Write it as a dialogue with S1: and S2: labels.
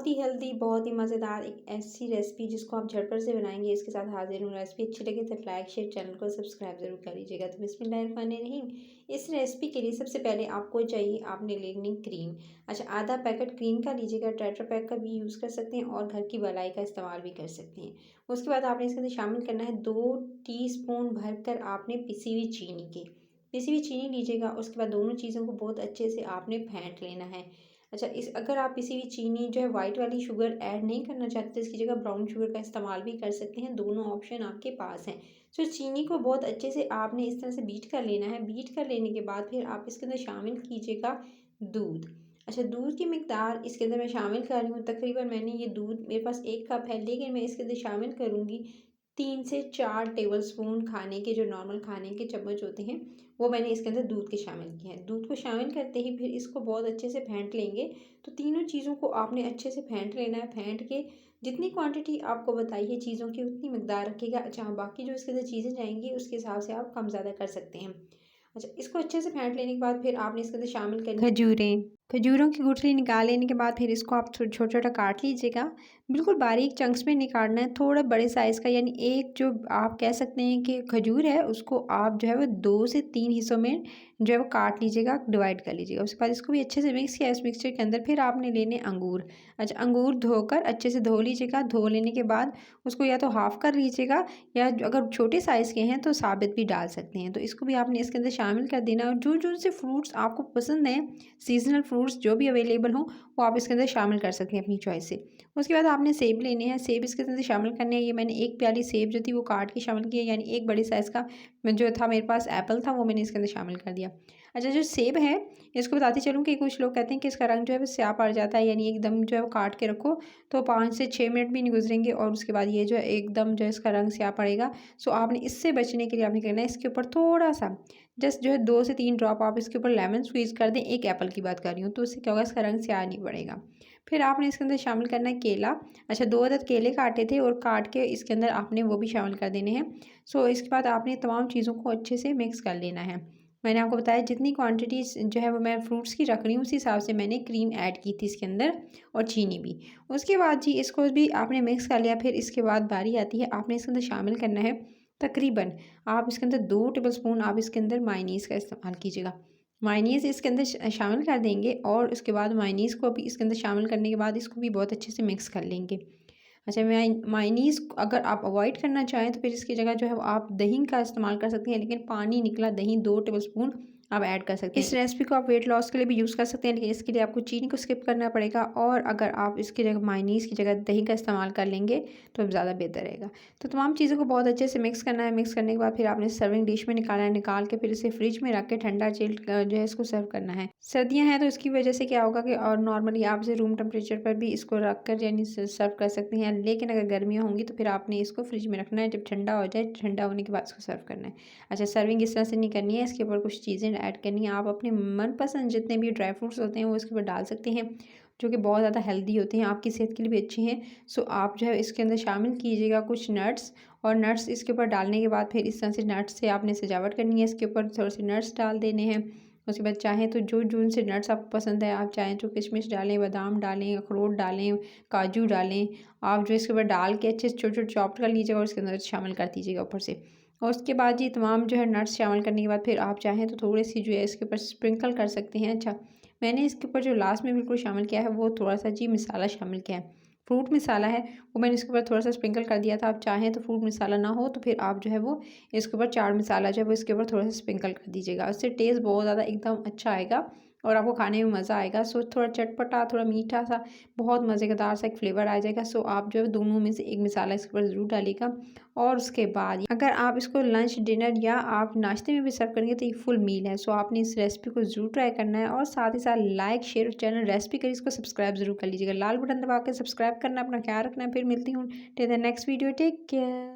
S1: बहुत ही हेल्दी, बहुत ही मज़ेदार एक ऐसी रेसिपी जिसको आप झटपट से बनाएँगे, इसके साथ हाज़िर हूँ। रेसिपी अच्छी लगे तो लाइक, शेयर, चैनल को सब्सक्राइब ज़रूर कर लीजिएगा। तो बिस्मिल्लाहिर्रहमानिर्रहीम। इस रेसिपी के लिए सबसे पहले आपको चाहिए, आपने लेनी क्रीम। अच्छा, आधा पैकेट क्रीम का लीजिएगा, टेट्रा पैक का भी यूज़ कर सकते हैं और घर की मलाई का इस्तेमाल भी कर सकते हैं। उसके बाद आपने इसके अंदर शामिल करना है 2 टीस्पून भरकर आपने पिसी हुई चीनी के। पिसी हुई चीनी लीजिएगा, उसके बाद दोनों चीज़ों को बहुत अच्छे से आपने फेंट लेना है। अच्छा, इस अगर आप पिसी हुई चीनी जो है वाइट वाली शुगर ऐड नहीं करना चाहते तो इसकी जगह ब्राउन शुगर का इस्तेमाल भी कर सकते हैं, दोनों ऑप्शन आपके पास हैं। तो चीनी को बहुत अच्छे से आपने इस तरह से बीट कर लेना है। बीट कर लेने के बाद फिर आप इसके अंदर शामिल कीजिएगा दूध। अच्छा, दूध की मिकदार इसके अंदर मैं शामिल कर रही हूँ, तकरीबन मैंने ये दूध मेरे पास 1 कप है, लेकिन मैं इसके अंदर शामिल करूँगी 3 से 4 टेबलस्पून खाने के, जो नॉर्मल खाने के चम्मच होते हैं, वो मैंने इसके अंदर दूध के शामिल किए हैं। दूध को शामिल करते ही फिर इसको बहुत अच्छे से फेंट लेंगे। तो तीनों चीज़ों को आपने अच्छे से फेंट लेना है। फेंट के जितनी क्वांटिटी आपको बताई है चीज़ों की, उतनी मिकदार रखिएगा। अच्छा, बाकी जो इसके अंदर चीज़ें जाएँगी उसके हिसाब से आप कम ज़्यादा कर सकते हैं। अच्छा, इसको अच्छे से फेंट लेने के बाद फिर आपने इसके अंदर शामिल करनी खजूरें। खजूरों की गुठली निकाल लेने के बाद फिर इसको आप छोटा-छोटा काट लीजिएगा। बिल्कुल बारीक चंक्स में नहीं काटना है, थोड़ा बड़े साइज़ का, यानी एक जो आप कह सकते हैं कि खजूर है, उसको आप जो है वो 2 से 3 हिस्सों में जो है वो काट लीजिएगा, डिवाइड कर लीजिएगा। उसके बाद इसको भी अच्छे से मिक्स किया। इस मिक्सचर के अंदर फिर आपने लेने अंगूर। अच्छा, अंगूर धोकर अच्छे से धो लीजिएगा। धो लेने के बाद उसको या तो हाफ़ कर लीजिएगा, या अगर छोटे साइज़ के हैं तो साबित भी डाल सकते हैं। तो इसको भी आपने इसके अंदर शामिल कर देना। और जो से फ्रूट्स आपको पसंद हैं, सीज़नल फ्रूट्स जो भी अवेलेबल हों, वो आप इसके अंदर शामिल कर सकते हैं अपनी चॉइस से। उसके बाद आपने सेब लेने हैं, सेब इसके अंदर शामिल करने हैं। ये मैंने 1 प्याली सेब जो थी वो काट के शामिल किया, यानी एक बड़े साइज़ का जो था मेरे पास एप्पल था, वो मैंने इसके अंदर शामिल कर दिया। अच्छा, जो सेब है, इसको बताती चलूँ कि कुछ लोग कहते हैं कि इसका रंग जो है वो स्याह पड़ जाता है, यानी एकदम जो है वो काट के रखो तो 5 से 6 मिनट भी नहीं गुजरेंगे और उसके बाद ये जो है एकदम जो है इसका रंग स्याह पड़ेगा। सो आपने इससे बचने के लिए आपने करना है, इसके ऊपर थोड़ा-सा जस्ट जो है 2 से 3 ड्रॉप आप इसके ऊपर लेमन स्क्वीज़ कर दें। एक एप्पल की बात कर रही हूँ, तो उससे क्या होगा, इसका रंग स्याह नहीं पड़ेगा। फिर आपने इसके अंदर शामिल करना है केला। अच्छा, 2 अदद केले काटे थे और काट के इसके अंदर आपने वो भी शामिल कर देने हैं। सो इसके बाद आपने तमाम चीज़ों को अच्छे से मिक्स कर लेना है। मैंने आपको बताया जितनी क्वांटिटीज़ जो है वो मैं फ्रूट्स की रख रही हूँ, उसी हिसाब से मैंने क्रीम ऐड की थी इसके अंदर, और चीनी भी। उसके बाद जी इसको भी आपने मिक्स कर लिया। फिर इसके बाद बारी आती है, आपने इसके अंदर शामिल करना है तकरीबन, आप इसके अंदर 2 टेबलस्पून आप इसके अंदर मायोनीज़ का इस्तेमाल कीजिएगा। मायोनीज़ इसके अंदर शामिल कर देंगे और उसके बाद मायोनीज़ को भी इसके अंदर शामिल करने के बाद इसको भी बहुत अच्छे से मिक्स कर लेंगे। अच्छा, मायोनीज़ अगर आप अवॉइड करना चाहें तो फिर इसकी जगह जो है वो आप दही का इस्तेमाल कर सकते हैं, लेकिन पानी निकला दही 2 टेबलस्पून आप ऐड कर सकते हैं। इस रेसिपी को आप वेट लॉस के लिए भी यूज़ कर सकते हैं, लेकिन इसके लिए आपको चीनी को स्किप करना पड़ेगा, और अगर आप इसकी जगह मायोनीज़ की जगह दही का इस्तेमाल कर लेंगे तो ज़्यादा बेहतर रहेगा। तो तमाम चीज़ों को बहुत अच्छे से मिक्स करना है। मिक्स करने के बाद फिर आपने सर्विंग डिश में निकालना है। निकाल के फिर इसे फ्रिज में रख के ठंडा चिल्ड जो है इसको सर्व करना है। सर्दियाँ हैं तो इसकी वजह से क्या होगा कि, और नॉर्मली आप इसे रूम टेम्परेचर पर भी इसको रख कर यानी सर्व कर सकते हैं, लेकिन अगर गर्मियाँ होंगी तो फिर आपने इसको फ्रिज में रखना है। जब ठंडा हो जाए, ठंडा होने के बाद इसको सर्व करना है। अच्छा, सर्विंग इस तरह से नहीं करनी है, इसके ऊपर कुछ चीज़ें ऐड करनी है। आप अपने मनपसंद जितने भी ड्राई फ्रूट्स होते हैं वो इसके ऊपर डाल सकते हैं, जो कि बहुत ज़्यादा हेल्दी होते हैं, आपकी सेहत के लिए भी अच्छे हैं। सो आप जो है इसके अंदर शामिल कीजिएगा कुछ नट्स, और नट्स इसके ऊपर डालने के बाद फिर इस तरह से नट्स से आपने सजावट करनी है। इसके ऊपर थोड़े से नट्स डाल देने हैं। उसके बाद चाहें तो जो से नट्स आपको पसंद है, आप चाहें तो किशमिश डालें, बादाम डालें, अखरोट डालें, काजू डालें। आप जो इसके ऊपर डाल के अच्छे से छोटे-छोटे चॉप कर लीजिएगा और इसके अंदर शामिल कर दीजिएगा ऊपर से। और उसके बाद ये तमाम जो है नट्स शामिल करने के बाद फिर आप चाहें तो थोड़ी-सी जो है इसके ऊपर स्प्रिंकल कर सकते हैं। अच्छा, मैंने इसके ऊपर जो लास्ट में बिल्कुल शामिल किया है वो थोड़ा-सा जी मसाला शामिल किया है। फ्रूट मसाला है, वो मैंने इसके ऊपर थोड़ा-सा स्प्रिंकल कर दिया था। आप चाहें तो फ्रूट मसाला ना हो तो फिर आप जो है वो इसके ऊपर चाट मसाला जो है वो इसके ऊपर थोड़ा-सा स्प्रिंकल कर दीजिएगा। उससे टेस्ट बहुत ज़्यादा एकदम अच्छा आएगा और आपको खाने में मज़ा आएगा। सो थोड़ा चटपटा, थोड़ा मीठा-सा, बहुत मज़ेदार सा एक फ्लेवर आ जाएगा। सो आप जो है दोनों में से एक मसाला इसके ऊपर ज़रूर डालिएगा। और उसके बाद अगर आप इसको लंच, डिनर या आप नाश्ते में भी सर्व करेंगे तो ये फुल मील है। सो आपने इस रेसिपी को ज़रूर ट्राई करना है, और साथ ही साथ लाइक, शेयर और चैनल रेसिपी करिए इसको सब्सक्राइब ज़रूर कर लीजिएगा। लाल बटन दबा के सब्सक्राइब करना, अपना ख्याल रखना। फिर मिलती हूँ till the next video, take care.